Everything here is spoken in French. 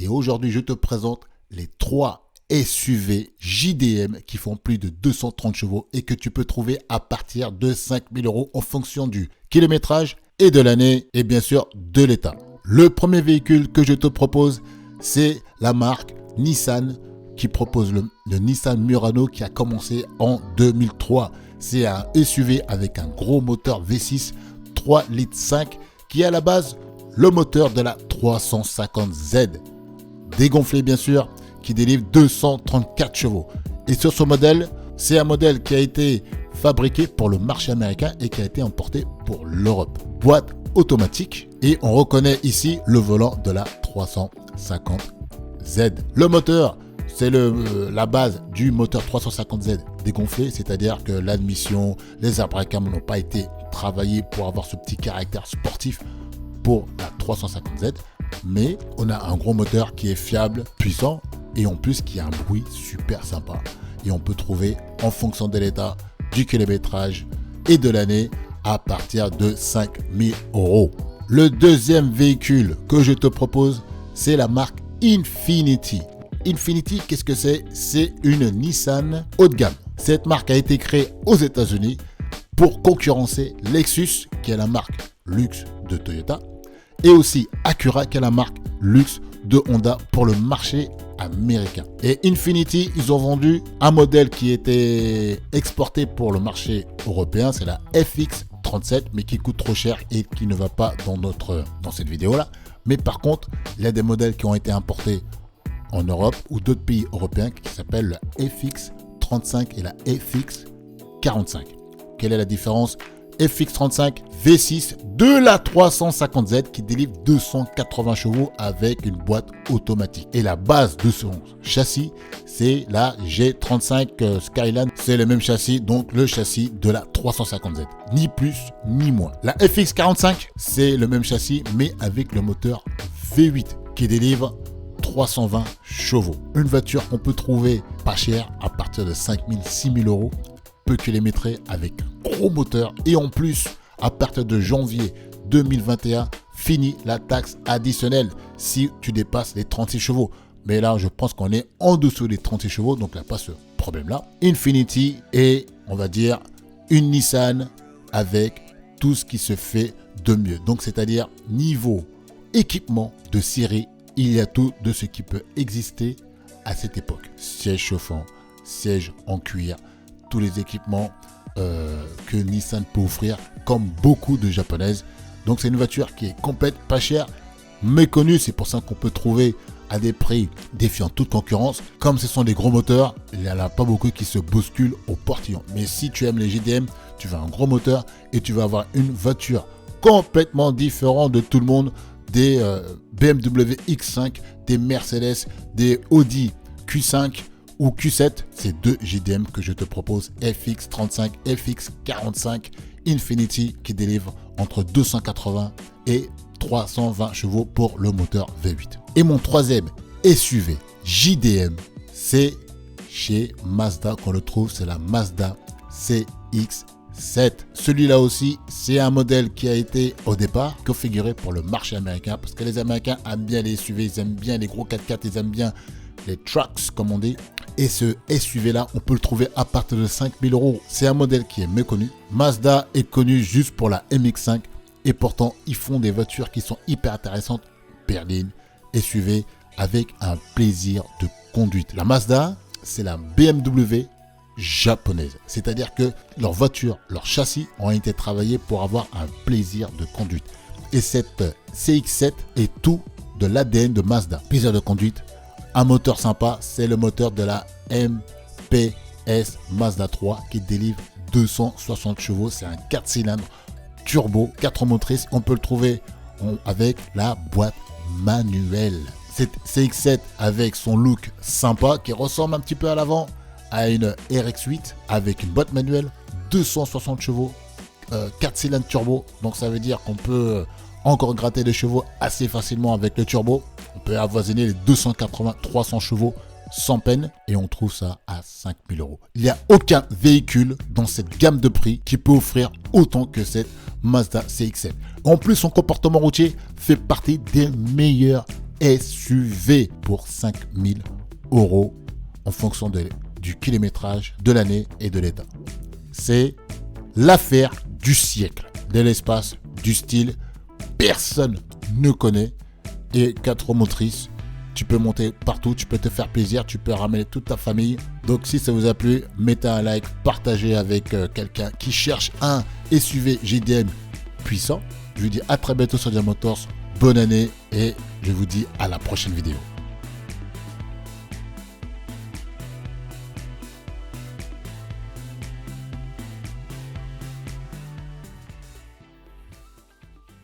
et aujourd'hui je te présente les 3 SUV JDM qui font plus de 230 chevaux et que tu peux trouver à partir de 5 000 € en fonction du kilométrage et de l'année et bien sûr de l'état. Le premier véhicule que je te propose, c'est la marque Nissan qui propose le Nissan Murano qui a commencé en 2003. C'est un SUV avec un gros moteur V6 3,5 litres qui est à la base le moteur de la 350Z. Dégonflé bien sûr, qui délivre 234 chevaux. Et sur ce modèle, c'est un modèle qui a été fabriqué pour le marché américain et qui a été importé pour l'Europe. Boîte automatique et on reconnaît ici le volant de la 350Z. Le moteur, c'est la base du moteur 350Z dégonflé, c'est-à-dire que l'admission, les abracams n'ont pas été travaillés pour avoir ce petit caractère sportif pour la 350Z, mais on a un gros moteur qui est fiable, puissant et en plus qui a un bruit super sympa. Et on peut trouver en fonction de l'état, du kilométrage et de l'année à partir de 5 000 €. Le deuxième véhicule que je te propose, c'est la marque Infiniti. Infiniti, qu'est-ce que c'est? C'est une Nissan haut de gamme. Cette marque a été créée aux États-Unis pour concurrencer Lexus, qui est la marque luxe de Toyota, et aussi Acura, qui est la marque luxe de Honda pour le marché américain. Et Infiniti, ils ont vendu un modèle qui était exporté pour le marché européen, c'est la FX37, mais qui coûte trop cher et qui ne va pas dans cette vidéo-là. Mais par contre, il y a des modèles qui ont été importés en Europe ou d'autres pays européens qui s'appellent la FX35 et la FX45. Quelle est la différence? FX35 V6 de la 350Z qui délivre 280 chevaux avec une boîte automatique. Et la base de son châssis, c'est la G35 Skyline. C'est le même châssis, donc le châssis de la 350Z. Ni plus, ni moins. La FX45, c'est le même châssis, mais avec le moteur V8 qui délivre 320 chevaux. Une voiture qu'on peut trouver pas chère à partir de 5 000, 6 000 €. Peu kilométré avec un gros moteur et en plus à partir de janvier 2021 fini la taxe additionnelle si tu dépasses les 36 chevaux, mais là je pense qu'on est en dessous des 36 chevaux, donc il n'y a pas ce problème là. Infiniti est, on va dire, une Nissan avec tout ce qui se fait de mieux, donc c'est à dire niveau équipement de série, il y a tout de ce qui peut exister à cette époque. Siège chauffant, siège en cuir, tous les équipements que Nissan peut offrir, comme beaucoup de japonaises. Donc c'est une voiture qui est complète, pas chère, méconnue. C'est pour ça qu'on peut trouver à des prix défiant toute concurrence. Comme ce sont des gros moteurs, il n'y en a pas beaucoup qui se bousculent au portillon. Mais si tu aimes les JDM, tu veux un gros moteur et tu vas avoir une voiture complètement différente de tout le monde. Des BMW X5, des Mercedes, des Audi Q5 ou Q7, c'est 2 JDM que je te propose, FX35, FX45, Infiniti qui délivre entre 280 et 320 chevaux pour le moteur V8. Et mon troisième SUV JDM, c'est chez Mazda qu'on le trouve, c'est la Mazda CX-7. Celui-là aussi, c'est un modèle qui a été au départ configuré pour le marché américain parce que les Américains aiment bien les SUV, ils aiment bien les gros 4x4, ils aiment bien les trucks comme on dit. Et ce SUV là, on peut le trouver à partir de 5 000 €. C'est un modèle qui est méconnu. Mazda est connu juste pour la MX-5 et pourtant ils font des voitures qui sont hyper intéressantes. Berline, SUV avec un plaisir de conduite. La Mazda, c'est la BMW japonaise. C'est-à-dire que leurs voitures, leurs châssis ont été travaillés pour avoir un plaisir de conduite. Et cette CX-7 est tout de l'ADN de Mazda. Plaisir de conduite. Un moteur sympa, c'est le moteur de la MPS Mazda 3 qui délivre 260 chevaux. C'est un 4 cylindres turbo, 4 motrices. On peut le trouver avec la boîte manuelle. Cette CX-7 avec son look sympa qui ressemble un petit peu à l'avant à une RX-8 avec une boîte manuelle, 260 chevaux, 4 cylindres turbo. Donc ça veut dire qu'on peut encore gratter les chevaux assez facilement avec le turbo. On peut avoisiner les 280-300 chevaux sans peine et on trouve ça à 5 000 €. Il n'y a aucun véhicule dans cette gamme de prix qui peut offrir autant que cette Mazda CX-7. En plus, son comportement routier fait partie des meilleurs SUV pour 5 000 € en fonction du kilométrage, de l'année et de l'état. C'est l'affaire du siècle, de l'espace, du style, personne ne connaît. Et 4 roues motrices, tu peux monter partout, tu peux te faire plaisir, tu peux ramener toute ta famille. Donc si ça vous a plu, mettez un like, partagez avec quelqu'un qui cherche un SUV JDM puissant. Je vous dis à très bientôt sur Dia Motors, bonne année et je vous dis à la prochaine vidéo.